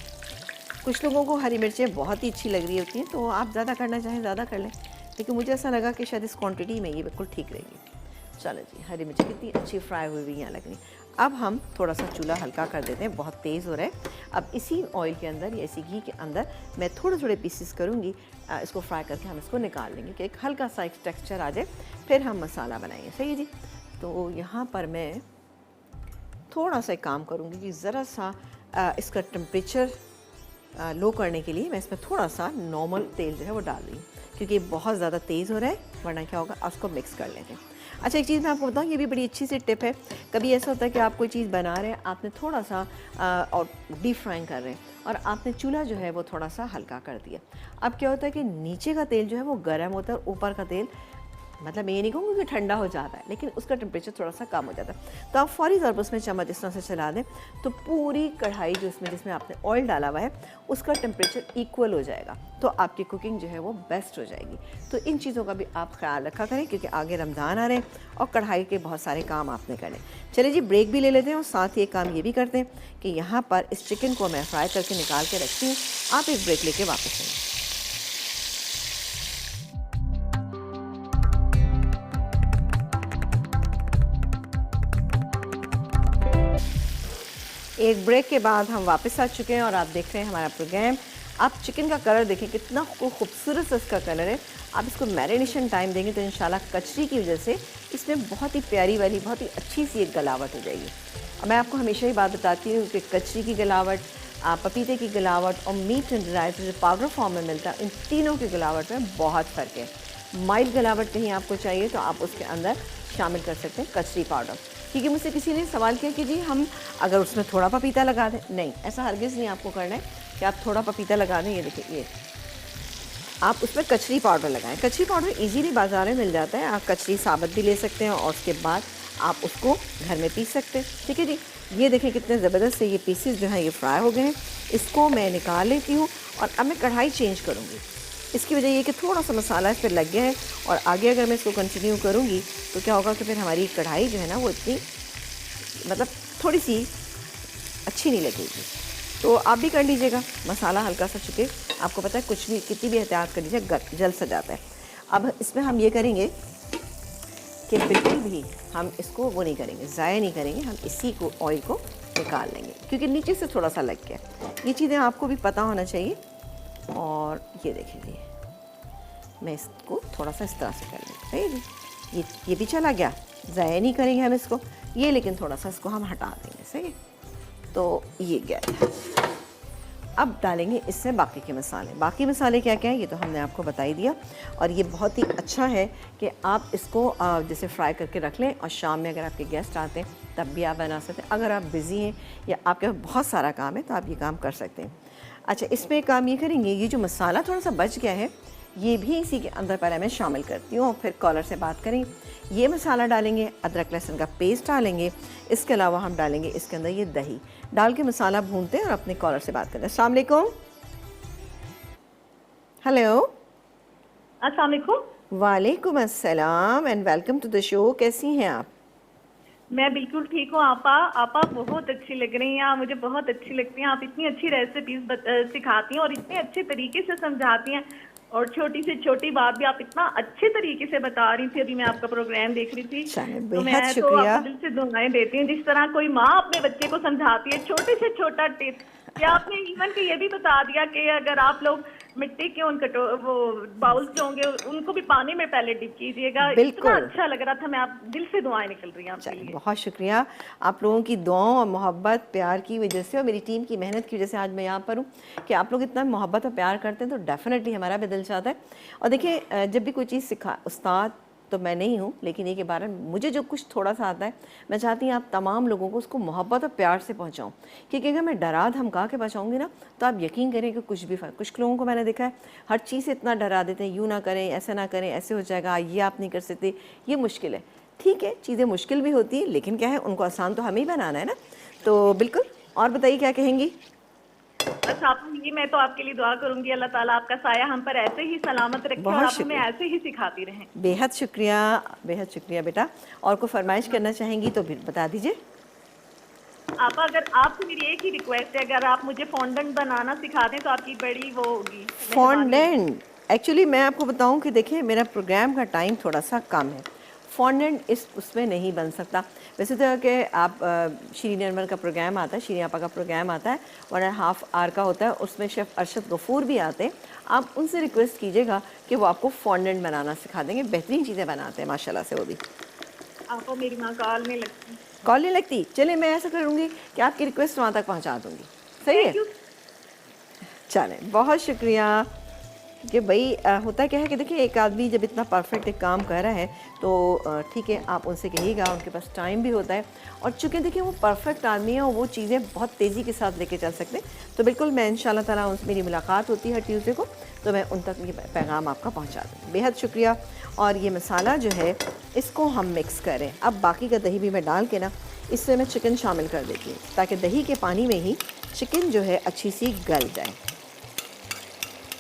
कुछ लोगों को हरी मिर्चें बहुत ही अच्छी लग रही होती हैं, तो आप ज़्यादा करना चाहें ज़्यादा कर लें, लेकिन मुझे ऐसा लगा कि शायद इस क्वांटिटी में ये बिल्कुल ठीक रहेगी। चलो जी, हरी मिर्ची कितनी अच्छी फ्राई हुई हुई यहाँ लग रही। अब हम थोड़ा सा चूल्हा हल्का कर देते हैं, बहुत तेज़ हो रहा है। अब इसी ऑयल के अंदर या इसी घी के अंदर मैं थोड़े थोड़े पीसेस करूँगी, इसको फ्राई करके हम इसको निकाल लेंगे कि एक हल्का सा एक टेक्स्चर आ जाए, फिर हम मसाला बनाएंगे, सही है जी। तो यहाँ पर मैं थोड़ा सा काम करूँगी कि ज़रा सा इसका टेम्परेचर लो करने के लिए मैं इसमें थोड़ा सा नॉर्मल तेल जो है वो डाल रही हूँ, क्योंकि बहुत ज़्यादा तेज़ हो रहा है, वरना क्या होगा, उसको मिक्स कर लेते हैं। अच्छा, एक चीज़ मैं आपको बताऊँ, ये भी बड़ी अच्छी सी टिप है। कभी ऐसा होता है कि आप कोई चीज़ बना रहे हैं, आपने थोड़ा सा और डीप फ्राइंग कर रहे हैं, और आपने चूल्हा जो है वो थोड़ा सा हल्का कर दिया। अब क्या होता है कि नीचे का तेल जो है वो गर्म होता है और ऊपर का तेल मतलब मैं ये नहीं कहूँगी कि ठंडा हो जाता है, लेकिन उसका टेम्परेचर थोड़ा सा कम हो जाता है। तो आप फौरी तौर पर उसमें चम्मच इस तरह से चला दें तो पूरी कढ़ाई जो जिसमें आपने ऑयल डाला हुआ है उसका टेम्परेचर इक्वल हो जाएगा, तो आपकी कुकिंग जो है वो बेस्ट हो जाएगी। तो इन चीज़ों का भी आप ख्याल रखा करें, क्योंकि आगे रमज़ान आ रहे हैं और कढ़ाई के बहुत सारे काम आपने करने। चलिए जी, ब्रेक भी ले लेते हैं और साथ ही एक काम ये भी करते हैं कि यहाँ पर इस चिकन को मैं फ्राई करके निकाल के रखती हूँ। आप एक ब्रेक लेके वापस आएँ। एक ब्रेक के बाद हम वापस आ चुके हैं और आप देख रहे हैं हमारा प्रोग्राम। आप चिकन का कलर देखें, कितना खूबसूरत सा इसका कलर है। आप इसको मैरिनेशन टाइम देंगे तो इंशाल्लाह कचरी की वजह से इसमें बहुत ही प्यारी वाली, बहुत ही अच्छी सी एक गलावट हो जाएगी। और मैं आपको हमेशा ही बात बताती हूँ कि कचरी की गलावट, पपीते की गलावट और मीट एंड राइस जो पाउडर फॉर्म में मिलता है, इन तीनों की गलावट में बहुत फ़र्क है। माइल्ड गलावट कहीं आपको चाहिए तो आप उसके अंदर शामिल कर सकते हैं कचरी पाउडर। क्योंकि मुझसे किसी ने सवाल किया कि जी हम अगर उसमें थोड़ा पपीता लगा दें, नहीं, ऐसा हरगिज़ नहीं आपको करना है कि आप थोड़ा पपीता लगा दें। ये देखिए, ये आप उसमें कचरी पाउडर लगाएं। कचरी पाउडर इजीली बाज़ार में मिल जाता है, आप कचरी साबुत भी ले सकते हैं और उसके बाद आप उसको घर में पीस सकते हैं। ठीक है जी, ये देखें कितने ज़बरदस्त से ये पीसेस जो हैं ये फ्राई हो गए हैं। इसको मैं निकाल लेती हूँ और अब मैं कढ़ाई चेंज करूँगी। इसकी वजह ये कि थोड़ा सा मसाला इस पर लग गया है और आगे अगर मैं इसको कंटिन्यू करूँगी तो क्या होगा कि फिर हमारी कढ़ाई जो है ना वो इतनी, मतलब थोड़ी सी अच्छी नहीं लगेगी। तो आप भी कर लीजिएगा, मसाला हल्का सा, चुके आपको पता है कुछ भी कितनी भी एहतियात कर लीजिए जल सा जाता है। अब इसमें हम ये करेंगे कि बिल्कुल भी हम इसको वो नहीं करेंगे, ज़ाया नहीं करेंगे, हम इसी को ऑयल को निकाल लेंगे क्योंकि नीचे से थोड़ा सा लग गया। ये चीज़ें आपको भी पता होना चाहिए। और ये देखिए, मैं इसको थोड़ा सा इस तरह से कर लूँ। सही जी, ये भी चला गया, ज़ाया नहीं करेंगे हम इसको, ये लेकिन थोड़ा सा इसको हम हटा देंगे। सही है, तो ये गया। अब डालेंगे इसमें बाकी के मसाले। बाकी मसाले क्या क्या है ये तो हमने आपको बता ही दिया। और ये बहुत ही अच्छा है कि आप इसको जैसे फ्राई करके रख लें और शाम में अगर आपके गेस्ट आते हैं तब भी आप बना सकते हैं। अगर आप बिज़ी हैं या आपके पास बहुत सारा काम है तो आप ये काम कर सकते हैं। अच्छा, इसमें एक काम ये करेंगे, ये जो मसाला थोड़ा सा बच गया है ये भी इसी के अंदर पहले मैं शामिल करती हूँ और फिर कॉलर से बात करें। ये मसाला डालेंगे, अदरक लहसुन का पेस्ट डालेंगे, इसके अलावा हम डालेंगे इसके अंदर ये दही डाल के मसाला भूनते हैं और अपने कॉलर से बात करें। अस्सलाम वालेकुम। हेलो, अस्सलाम वालेकुम। वालेकुम अस्सलाम and welcome to the show. कैसी हैं आप? मैं बिल्कुल ठीक हूँ आपा। आपा बहुत अच्छी लग रही हैं आप, मुझे बहुत अच्छी लगती हैं। आप इतनी अच्छी रेसिपीज सिखाती हैं और इतने अच्छे तरीके से समझाती हैं और छोटी से छोटी बात भी आप इतना अच्छे तरीके से बता रही थी। अभी मैं आपका प्रोग्राम देख रही थी तो मैं तो आपको दिल से दुआएं देती हूँ। जिस तरह कोई माँ अपने बच्चे को समझाती है छोटे से छोटा टिप, या आपने इवन के ये भी बता दिया कि अगर आप लोग मिट्टी के उन वो बाउल्स जो होंगे उनको भी पानी में पहले डिप कीजिएगा। इतना अच्छा लग रहा था, मैं आप दिल से दुआएं निकल रही हैं आपके लिए। बहुत शुक्रिया आप लोगों की दुआओं और मोहब्बत प्यार की वजह से और मेरी टीम की मेहनत की वजह से आज मैं यहाँ पर हूँ कि आप लोग इतना मोहब्बत और प्यार करते हैं तो डेफिनेटली हमारा भी दिल चाहता है। और देखिए, जब भी कोई चीज़ सिखा, उस्ताद तो मैं नहीं हूँ, लेकिन ये के बारे में मुझे जो कुछ थोड़ा सा आता है मैं चाहती हूँ आप तमाम लोगों को उसको मोहब्बत और प्यार से पहुँचाऊँ। क्योंकि अगर मैं डरा धमका के पहुँचाऊँगी ना तो आप यकीन करें कि कुछ भी फ़र्क। कुछ लोगों को मैंने देखा है हर चीज़ से इतना डरा देते हैं, यूँ ना करें, ऐसा ना करें, ऐसे हो जाएगा, ये आप नहीं कर सकते, ये मुश्किल है। ठीक है, चीज़ें मुश्किल भी होती है लेकिन क्या है, उनको आसान तो हमें ही बनाना है ना। तो बिल्कुल, और बताइए क्या कहेंगी? बस आप ये, मैं तो आपके लिए दुआ करूंगी अल्लाह ताला आपका साया हम पर ऐसे ही सलामत रखे और आप हमें ऐसे ही सिखाती रहें। बेहद शुक्रिया, बेहद शुक्रिया बेटा। और को फरमाइश करना चाहेंगी तो फिर बता दीजिए। आप, अगर आपसे मेरी एक ही रिक्वेस्ट है, अगर आप मुझे फॉन्डेंट बनाना सिखा दें तो आपकी बड़ी वो होगी। फॉन्डेंट, एक्चुअली मैं आपको बताऊं कि देखिए मेरा प्रोग्राम का टाइम थोड़ा सा कम है, फॉन्डेंट उसमें नहीं बन सकता। वैसे तो कि आप शीरीन अनवर का प्रोग्राम आता है, शीरीन आपा का प्रोग्राम आता है 1.5 आवर का होता है, उसमें शेफ़ अरशद गफूर भी आते हैं। आप उनसे रिक्वेस्ट कीजिएगा कि वो आपको फॉन्डेंट बनाना सिखा देंगे। बेहतरीन चीज़ें बनाते हैं माशाल्लाह से वो भी। आपको मेरी माँ कॉल नहीं लगती? कॉल नहीं लगती? चलिए मैं ऐसा करूँगी कि आपकी रिक्वेस्ट वहाँ तक पहुँचा दूँगी। सही है, चलें, बहुत शुक्रिया। कि भाई होता क्या है कि देखिए एक आदमी जब इतना परफेक्ट एक काम कर रहा है तो ठीक है आप उनसे कहिएगा, उनके पास टाइम भी होता है और चूँकि देखिए वो परफेक्ट आदमी है और वो चीज़ें बहुत तेज़ी के साथ लेके चल सकते हैं। तो बिल्कुल मैं इंशाल्लाह ताला उनसे मेरी मुलाकात होती है हर ट्यूसडे को, तो मैं उन तक ये पैगाम आपका पहुँचा दूँ। बेहद शुक्रिया। और ये मसाला जो है इसको हम मिक्स करें। अब बाकी का दही भी मैं डाल के ना इसमें मैं चिकन शामिल कर देती हूँ ताकि दही के पानी में ही चिकन जो है अच्छी सी गल जाए।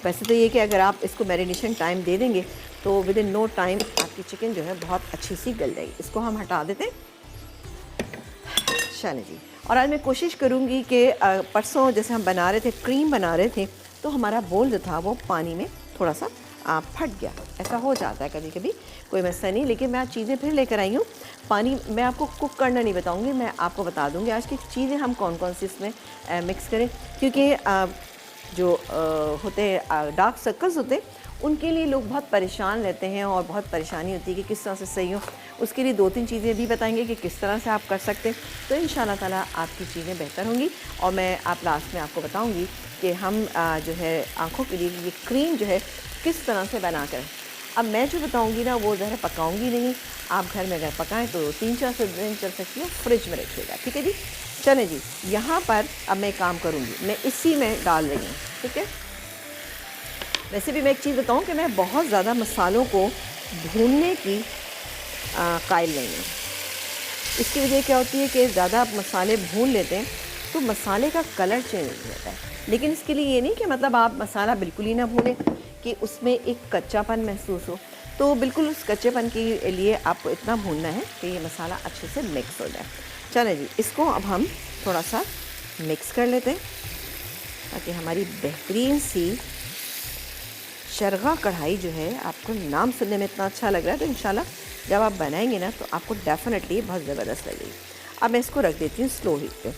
वैसे तो ये कि अगर आप इसको मैरिनेशन टाइम दे देंगे तो विद इन नो टाइम आपकी चिकन जो है बहुत अच्छी सी गल जाएगी। इसको हम हटा देते हैं। चलें जी। और आज मैं कोशिश करूँगी कि परसों जैसे हम बना रहे थे, क्रीम बना रहे थे, तो हमारा बोल जो था वो पानी में थोड़ा सा फट गया। ऐसा हो जाता है कभी कभी, कोई मसला नहीं। लेकिन मैं आज चीज़ें फिर लेकर आई हूँ। पानी मैं आपको कुक करना नहीं बताऊँगी, मैं आपको बता दूँगी आज की चीज़ें हम कौन कौन सी इसमें मिक्स करें। क्योंकि जो होते हैं डार्क सर्कल्स होते हैं उनके लिए लोग बहुत परेशान रहते हैं और बहुत परेशानी होती है कि किस तरह से सही हो। उसके लिए 2-3 चीज़ें भी बताएंगे कि किस तरह से आप कर सकते हैं, तो इंशाल्लाह ताला आपकी चीज़ें बेहतर होंगी। और मैं आप लास्ट में आपको बताऊंगी कि हम जो है आँखों के लिए ये क्रीम जो है किस तरह से बना कर। अब मैं जो बताऊँगी ना वो ज़रा पकाऊँगी नहीं, आप घर में अगर पकाएँ तो 3-4 दिन चल सकती है, फ्रिज में रखिएगा। ठीक है जी। चलें जी, यहाँ पर अब मैं काम करूँगी, मैं इसी में डाल रही हूँ। ठीक है। वैसे भी मैं एक चीज़ बताऊँ कि मैं बहुत ज़्यादा मसालों को भूनने की कायल नहीं हूँ। इसकी वजह क्या होती है कि ज़्यादा आप मसाले भून लेते हैं तो मसाले का कलर चेंज हो जाता है। लेकिन इसके लिए ये नहीं कि मतलब आप मसाला बिल्कुल ही ना भूनें कि उसमें एक कच्चापन महसूस हो। तो बिल्कुल उस कच्चेपन के लिए आपको इतना भूनना है कि ये मसाला अच्छे से मिक्स हो जाए। चलें जी, इसको अब हम थोड़ा सा मिक्स कर लेते हैं ताकि हमारी बेहतरीन सी शरगा कढ़ाई जो है, आपको नाम सुनने में इतना अच्छा लग रहा है, तो इंशाल्लाह जब आप बनाएंगे ना तो आपको डेफिनेटली बहुत ज़बरदस्त लगेगी। अब मैं इसको रख देती हूँ स्लो हीट पे,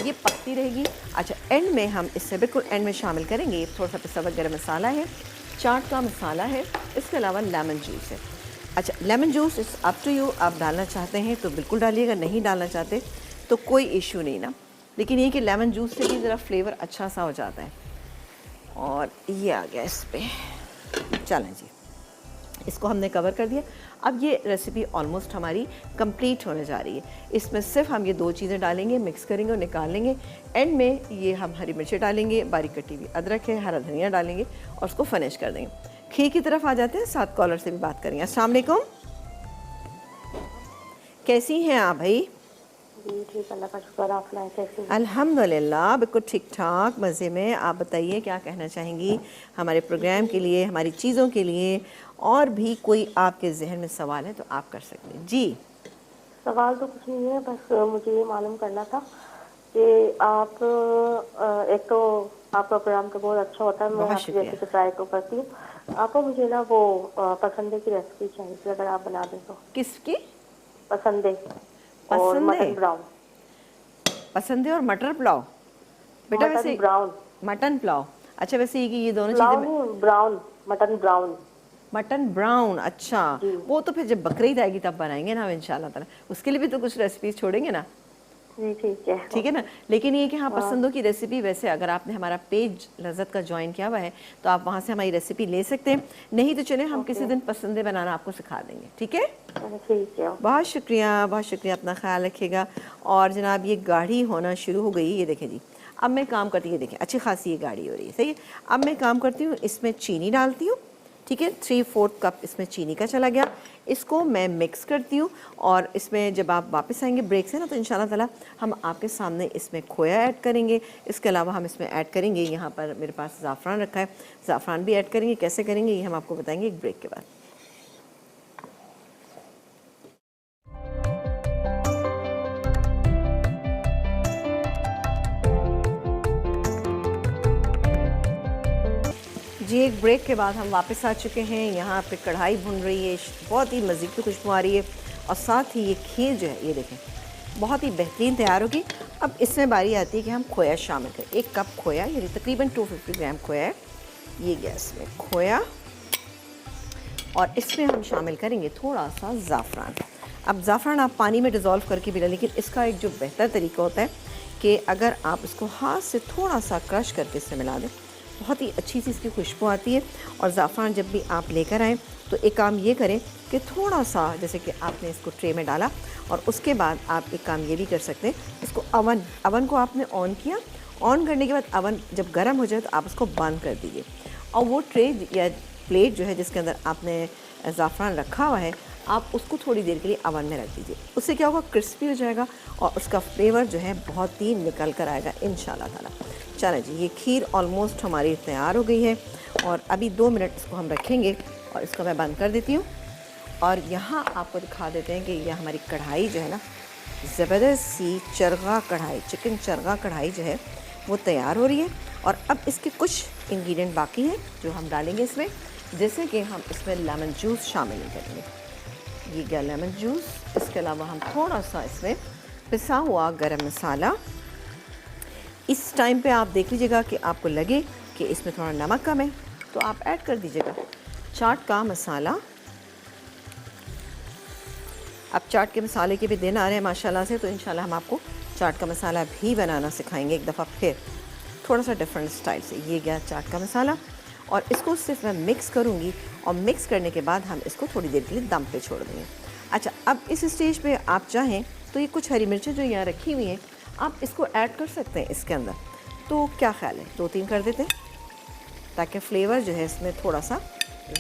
ये पकती रहेगी। अच्छा, एंड में हम इससे बिल्कुल एंड में शामिल करेंगे थोड़ा सा पिसा हुआ गरम मसाला है, चाट का मसाला है, इसके अलावा लेमन जूस है। अच्छा, lemon juice is up to you, आप डालना चाहते हैं तो बिल्कुल डालिएगा, नहीं डालना चाहते तो कोई इशू नहीं ना। लेकिन ये कि लेमन जूस से भी ज़रा फ्लेवर अच्छा सा हो जाता है। और ये आ गया इस पर। चलें जी, इसको हमने कवर कर दिया। अब ये रेसिपी ऑलमोस्ट हमारी कंप्लीट होने जा रही है। इसमें सिर्फ हम ये 2 चीज़ें डालेंगे, मिक्स करेंगे और निकाल लेंगे। एंड में ये हम हरी मिर्चें डालेंगे, बारीक कटी हुई अदरक है, हरा धनिया डालेंगे और उसको फिनिश कर देंगे। खीर की तरफ आ जाते हैं, साथ कॉलर से भी बात करेंगे। अस्सलाम वालेकुम, कैसी हैं आप भाई? ठीक, अल्लाह का शुक्र। आप कैसे? अल्हम्दुलिल्लाह, बिल्कुल ठीक ठाक, मज़े में। आप बताइए क्या कहना चाहेंगी हमारे प्रोग्राम के लिए, हमारी चीज़ों के लिए, और भी कोई आपके जहन में सवाल है तो आप कर सकते हैं जी। सवाल तो कुछ नहीं है, बस मुझे ये मालूम करना था कि आप एक तो आपका प्रोग्राम तो बहुत अच्छा होता है, मैं आपकी रेसिपी ट्राई तो करती हूँ। आपको मुझे ना वो पसंदे की रेसिपी चाहिए थी, अगर आप बना दें तो। किसकी? पसंदे और मटन ब्राउन। पसंदे और मटर पुलाव? बेटा वैसे ब्राउन मटन पुलाव। अच्छा, वैसे ये दोनों चीज़ें brown, mutton brown. Mutton brown, अच्छा। वो तो फिर जब बकरीद आएगी तब बनाएंगे ना इंशाल्लाह ताला, उसके लिए भी तो कुछ रेसिपीज छोड़ेंगे ना। जी ठीक है ना। लेकिन ये कि हाँ, पसंदों की रेसिपी, वैसे अगर आपने हमारा पेज लज़्ज़त का ज्वाइन किया हुआ है तो आप वहाँ से हमारी रेसिपी ले सकते हैं। नहीं तो चले हम किसी दिन पसंदे बनाना आपको सिखा देंगे। ठीक है? ठीक है। बहुत शुक्रिया, बहुत शुक्रिया, अपना ख्याल रखिएगा। और जनाब ये गाढ़ी होना शुरू हो गई, ये देखें जी। अब मैं काम करती हूँ, देखें अच्छी खासी ये गाढ़ी हो रही है, सही है। अब मैं काम करती हूँ, इसमें चीनी डालती हूँ। ठीक है, 3/4 कप इसमें चीनी का चला गया। इसको मैं मिक्स करती हूँ और इसमें जब आप वापस आएंगे ब्रेक से ना तो इंशाल्लाह ताला हम आपके सामने इसमें खोया ऐड करेंगे। इसके अलावा हम इसमें ऐड करेंगे, यहाँ पर मेरे पास ज़ाफ़रान रखा है, ज़ाफ़रान भी ऐड करेंगे। कैसे करेंगे ये हम आपको बताएंगे एक ब्रेक के बाद। जी, एक ब्रेक के बाद हम वापस आ चुके हैं। यहाँ पे कढ़ाई भुन रही है, बहुत ही मज़े की खुशबू आ रही है और साथ ही ये खीर जो है ये देखें बहुत ही बेहतरीन तैयार होगी। अब इसमें बारी आती है कि हम खोया शामिल करें। 1 कप खोया, यानी तकरीबन 250 ग्राम खोया है, ये गया इसमें खोया। और इसमें हम शामिल करेंगे थोड़ा सा ज़ाफ़रान। अब ज़ाफ़रान आप पानी में डिज़ोल्व करके भी, लेकिन इसका एक जो बेहतर तरीका होता है कि अगर आप इसको हाथ से थोड़ा सा क्रश करके इससे मिला दें बहुत ही अच्छी सी इसकी खुशबू आती है। और ज़ाफ़रान जब भी आप लेकर आएँ तो एक काम ये करें कि थोड़ा सा, जैसे कि आपने इसको ट्रे में डाला और उसके बाद आप एक काम ये भी कर सकते हैं, इसको अवन को आपने ऑन किया, ऑन करने के बाद अवन जब गर्म हो जाए तो आप उसको बंद कर दीजिए और वो ट्रे या प्लेट जो है जिसके अंदर आपने ज़ाफ़रान रखा हुआ है, आप उसको थोड़ी देर के लिए अवन में रख दीजिए। उससे क्या होगा, क्रिस्पी हो जाएगा और उसका फ्लेवर जो है बहुत ही निकल कर आएगा इंशाल्लाह ताला। चलें जी, ये खीर ऑलमोस्ट हमारी तैयार हो गई है और अभी 2 मिनट इसको हम रखेंगे और इसको मैं बंद कर देती हूँ। और यहाँ आपको दिखा देते हैं कि यह हमारी कढ़ाई जो है ना, ज़बरदस्त सी चरगा कढ़ाई, चिकन चरगा कढ़ाई जो है वो तैयार हो रही है। और अब इसके कुछ इंग्रेडिएंट बाकी हैं जो हम डालेंगे इसमें, जैसे कि हम इसमें लेमन जूस शामिल करेंगे। ये गया लेमन जूस। इसके अलावा हम थोड़ा सा इसमें पिसा हुआ गरम मसाला, इस टाइम पे आप देख लीजिएगा कि आपको लगे कि इसमें थोड़ा नमक कम है तो आप ऐड कर दीजिएगा। चाट का मसाला, अब चाट के मसाले के भी दिन आ रहे हैं माशाल्लाह से, तो इंशाल्लाह हम आपको चाट का मसाला भी बनाना सिखाएंगे एक दफ़ा फिर, थोड़ा सा डिफरेंट स्टाइल से। ये गया चाट का मसाला और इसको सिर्फ मैं मिक्स करूँगी और मिक्स करने के बाद हम इसको थोड़ी देर के लिए दम पे छोड़ देंगे। अच्छा, अब इस स्टेज पे आप चाहें तो ये कुछ हरी मिर्चें जो यहाँ रखी हुई हैं आप इसको ऐड कर सकते हैं इसके अंदर, तो क्या ख्याल है 2-3 कर देते हैं ताकि फ्लेवर जो है इसमें थोड़ा सा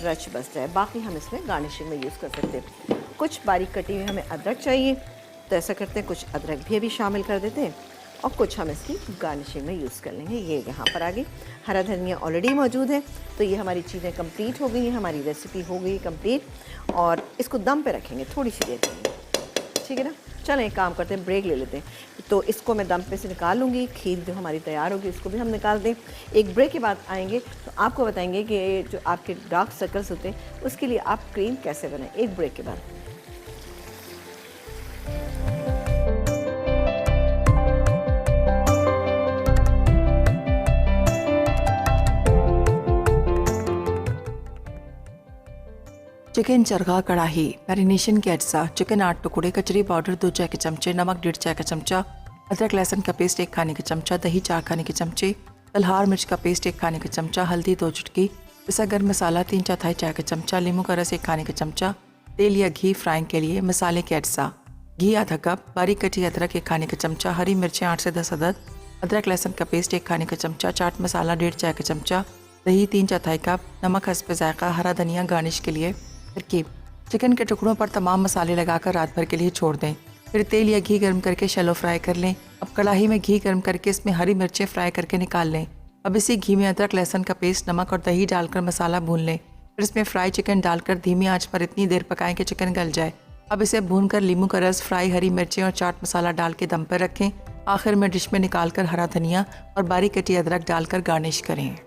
रच बस जाए। बाकी हम इसमें गार्निशिंग में यूज़ कर सकते हैं। कुछ बारीक कटी हुई हमें अदरक चाहिए तो ऐसा करते हैं, कुछ अदरक भी अभी शामिल कर देते हैं और कुछ हम इसकी गार्निशिंग में यूज़ कर लेंगे। ये यहाँ पर आ गई, हरा धनिया ऑलरेडी मौजूद है, तो ये हमारी चीज़ें कंप्लीट हो गई हैं, हमारी रेसिपी हो गई कंप्लीट। और इसको दम पे रखेंगे थोड़ी सी देर के लिए, ठीक है ना। चलें एक काम करते हैं, ब्रेक ले लेते हैं। तो इसको मैं दम पे से निकाल लूँगी, खीर जो हमारी तैयार होगी इसको भी हम निकाल दें। एक ब्रेक के बाद आएंगे तो आपको बताएंगे कि जो आपके डार्क सर्कल्स होते हैं उसके लिए आप क्रीम कैसे बनाएं, एक ब्रेक के बाद। चिकन चरगा कढ़ाई, मैरिनेशन के अज्जा, चिकन 8 टुकड़े, कचरी पाउडर 2 चाय के चमचे, नमक 1.5 चाय का चमचा, अदरक लहसुन का पेस्ट 1 खाने का चमचा, दही 4 खाने के चमचे, तलहार मिर्च का पेस्ट 1 खाने का चमचा, हल्दी 2 चुटकी, पिसा गर्म मसाला 3/4 चाय का चमचा, नींबू का रस 1 खाने का चमचा, तेल या घी फ्राइंग के लिए, मसाले के अज्जा, घी आधा कप, बारीक कटी अदरक 1 खाने का चमचा, हरी मिर्चें 8 से 10 अदद, अदरक लहसुन का पेस्ट 1 खाने का चमचा, चाट मसाला 1.5 चाय का चमचा, दही 3/4 कप, नमक हस्ब जायका, हरा धनिया गार्निश के लिए। तरकीब: चिकन के टुकड़ों पर तमाम मसाले लगाकर रात भर के लिए छोड़ दें, फिर तेल या घी गर्म करके शैलो फ्राई कर लें। अब कढ़ाई में घी गर्म करके इसमें हरी मिर्चें फ्राई करके निकाल लें। अब इसी घी में अदरक लहसुन का पेस्ट, नमक और दही डालकर मसाला भून लें, फिर इसमें फ्राई चिकन डालकर धीमी आंच पर इतनी देर पकाएं कि चिकन गल जाए। अब इसे भूनकर नींबू का रस, फ्राई हरी मिर्चें और चाट मसाला डाल के दम पर रखें। आखिर में डिश में निकालकर हरा धनिया और बारीक कटी अदरक डालकर गार्निश करें।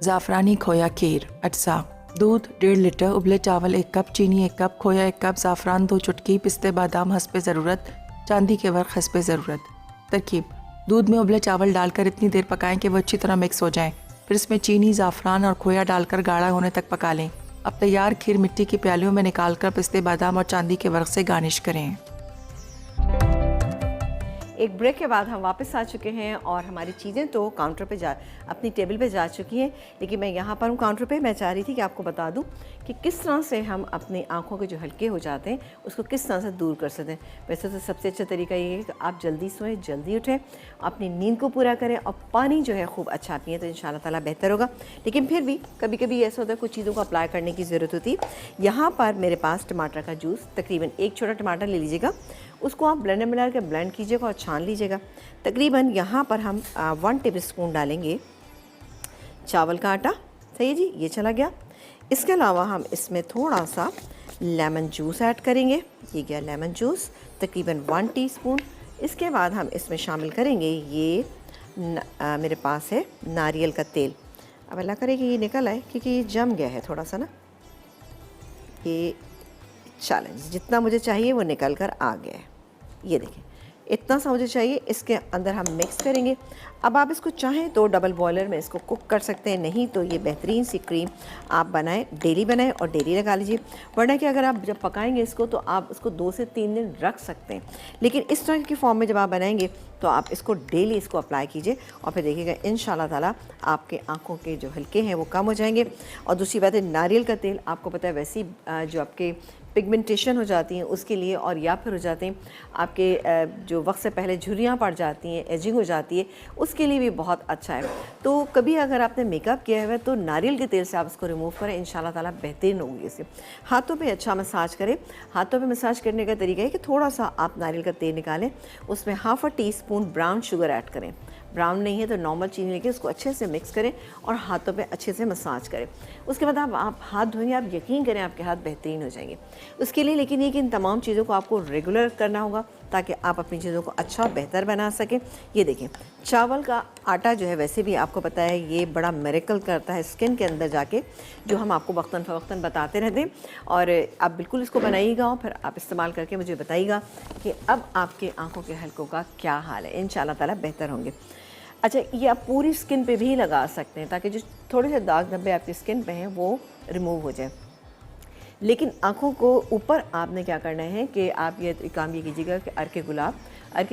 ज़ाफ़रानी खोया खीर। अज्जा: दूध 1.5 लीटर, उबले चावल 1 कप, चीनी 1 कप, खोया 1 कप, ज़ाफ़रान 2 चुटकी, पिस्ते बादाम हस्बे ज़रूरत, चांदी के वर्क हस्बे ज़रूरत। तरकीब: दूध में उबले चावल डालकर इतनी देर पकाएं कि वो अच्छी तरह मिक्स हो जाएं, फिर इसमें चीनी, ज़ाफ़रान और खोया डालकर गाढ़ा होने तक पका लें। अब तैयार खीर मिट्टी की प्यालियों में निकालकर पिस्ते बादाम और चांदी के वर्क से गार्निश करें। एक ब्रेक के बाद हम वापस आ चुके हैं और हमारी चीज़ें तो काउंटर पे अपनी टेबल पे जा चुकी हैं, लेकिन मैं यहाँ पर हूँ काउंटर पे। मैं चाह रही थी कि आपको बता दूँ कि किस तरह से हम अपनी आँखों के जो हल्के हो जाते हैं उसको किस तरह से दूर कर सकते हैं। वैसे तो सबसे अच्छा तरीका ये है कि आप जल्दी सोएं, जल्दी उठें, अपनी नींद को पूरा करें और पानी जो है खूब अच्छा पिएं, तो इंशाल्लाह ताला बेहतर होगा। लेकिन फिर भी कभी कभी ऐसा होता है कुछ चीज़ों को अप्लाई करने की ज़रूरत होती है। यहाँ पर मेरे पास टमाटर का जूस, तकरीबन 1 छोटा टमाटर ले लीजिएगा, उसको आप ब्लेंडर में डाल के ब्लेंड कीजिएगा और छान लीजिएगा। तकरीबन यहाँ पर हम 1 टेबलस्पून डालेंगे चावल का आटा। सही है जी, ये चला गया। इसके अलावा हम इसमें थोड़ा सा लेमन जूस ऐड करेंगे। ये गया लेमन जूस, तकरीबन 1 टीस्पून। इसके बाद हम इसमें शामिल करेंगे ये मेरे पास है नारियल का तेल। अब अल्लाह करे कि ये निकल आए, क्योंकि ये जम गया है थोड़ा सा ना, ये चैलेंज जितना मुझे चाहिए वो निकल कर आ गया है। ये देखिए इतना सा मुझे चाहिए। इसके अंदर हम मिक्स करेंगे। अब आप इसको चाहें तो डबल बॉयलर में इसको कुक कर सकते हैं, नहीं तो ये बेहतरीन सी क्रीम आप बनाएं, डेली बनाएं और डेली लगा लीजिए। वरना कि अगर आप जब पकाएंगे इसको तो आप इसको 2 से 3 दिन रख सकते हैं, लेकिन इस तरह की फॉर्म में जब आप बनाएंगे तो आप इसको डेली इसको अप्लाई कीजिए और फिर देखिएगा इंशाल्लाह ताला आपके आँखों के जो हल्के हैं वो कम हो जाएंगे। और दूसरी बात है, नारियल का तेल आपको पता है वैसे ही जो आपके पिगमेंटेशन हो जाती हैं उसके लिए, और या फिर हो जाते हैं आपके जो वक्त से पहले झुर्रियाँ पड़ जाती हैं, एजिंग हो जाती है, उसके लिए भी बहुत अच्छा है। तो कभी अगर आपने मेकअप किया है तो नारियल के तेल से आप इसको रिमूव करें, इंशाल्लाह ताला बेहतरीन होगी इससे। हाथों पे अच्छा मसाज करें। हाथों पे मसाज करने का तरीका है कि थोड़ा सा आप नारियल का तेल निकालें, उसमें ½ टीस्पून ब्राउन शुगर ऐड करें। ब्राउन नहीं है तो नॉर्मल चीनी लेके उसको अच्छे से मिक्स करें और हाथों पे अच्छे से मसाज करें। उसके बाद आप हाथ धोएंगे, आप यकीन करें आपके हाथ बेहतरीन हो जाएंगे। उसके लिए लेकिन ये कि इन तमाम चीज़ों को आपको रेगुलर करना होगा ताकि आप अपनी चीज़ों को अच्छा बेहतर बना सकें। ये देखें, चावल का आटा जो है वैसे भी आपको पता है ये बड़ा मिरेकल करता है स्किन के अंदर जाके, जो हम आपको वक्तन फ़वक्तन बताते रहते हैं। और आप बिल्कुल इसको बनाइएगा और फिर आप इस्तेमाल करके मुझे बताइएगा कि अब आपके आँखों के हलकों का क्या हाल है। इंशाल्लाह ताला बेहतर होंगे। अच्छा, ये आप पूरी स्किन पे भी लगा सकते हैं ताकि जो थोड़े से दाग धब्बे आपकी स्किन पे हैं वो रिमूव हो जाए। लेकिन आँखों को ऊपर आपने क्या करना है कि आप ये काम ये कीजिएगा कि अर्के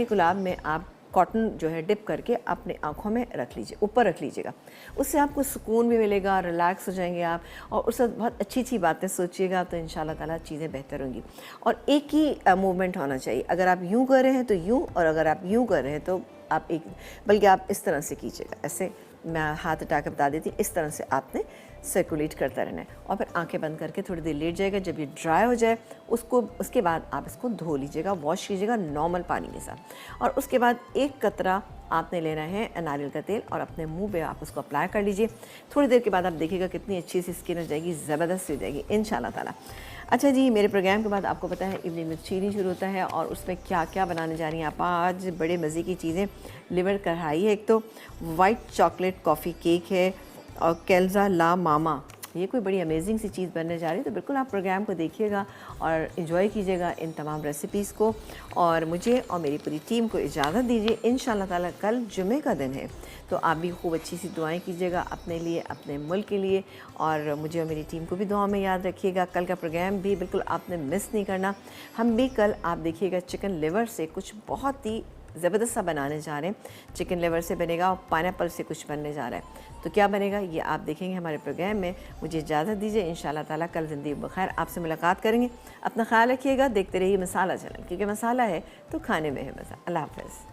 गुलाब में आप कॉटन जो है डिप करके अपने आँखों में रख लीजिए, ऊपर रख लीजिएगा। उससे आपको सुकून भी मिलेगा, रिलैक्स हो जाएंगे आप, और उससे बहुत अच्छी अच्छी बातें सोचिएगा तो इंशाल्लाह ताला चीज़ें बेहतर होंगी। और एक ही मूवमेंट होना चाहिए। अगर आप यूँ कर रहे हैं तो यूँ, और अगर आप यूँ कर रहे हैं तो आप एक, बल्कि आप इस तरह से कीजिएगा। ऐसे मैं हाथ हटा के बता देती हूँ, इस तरह से आपने सर्कुलेट करता रहना है और फिर आंखें बंद करके थोड़ी देर लेट जाएगा। जब ये ड्राई हो जाए उसके बाद आप इसको धो लीजिएगा, वॉश कीजिएगा नॉर्मल पानी के साथ। और उसके बाद 1 कतरा आपने लेना है नारियल का तेल और अपने मुंह पे आप उसको अप्लाई कर लीजिए। थोड़ी देर के बाद आप देखिएगा कितनी अच्छी सी स्किन हो जाएगी, ज़बरदस्त हो जाएगी इंशाल्लाह ताला। अच्छा जी, मेरे प्रोग्राम के बाद आपको पता है इवनिंग में चीनी शुरू होता है और उसमें क्या क्या बनाने जा रही हैं आप आज, बड़े मज़े की चीज़ें। लिवर कढ़ाई है, एक तो वाइट चॉकलेट कॉफ़ी केक है और कैल्जा ला मामा, ये कोई बड़ी अमेजिंग सी चीज़ बनने जा रही है। तो बिल्कुल आप प्रोग्राम को देखिएगा और इन्जॉय कीजिएगा इन तमाम रेसिपीज़ को। और मुझे और मेरी पूरी टीम को इजाज़त दीजिए। इंशाल्लाह ताला कल जुमे का दिन है, तो आप भी खूब अच्छी सी दुआएं कीजिएगा अपने लिए, अपने मुल्क के लिए, और मुझे और मेरी टीम को भी दुआ में याद रखिएगा। कल का प्रोग्राम भी बिल्कुल आपने मिस नहीं करना। हम भी कल आप देखिएगा चिकन लिवर से कुछ बहुत ही ज़बरदस्त सा बनाने जा रहे हैं। चिकन लिवर से बनेगा और पाइनएप्पल से कुछ बनने जा रहा है। तो क्या बनेगा ये आप देखेंगे हमारे प्रोग्राम में। मुझे इजाज़त दीजिए, इंशाल्लाह ताला कल ज़िंदगी बखैर आपसे मुलाकात करेंगे। अपना ख्याल रखिएगा, देखते रहिए मसाला चैनल, क्योंकि मसाला है तो खाने में है मज़ा। अल्लाह हाफ़िज़।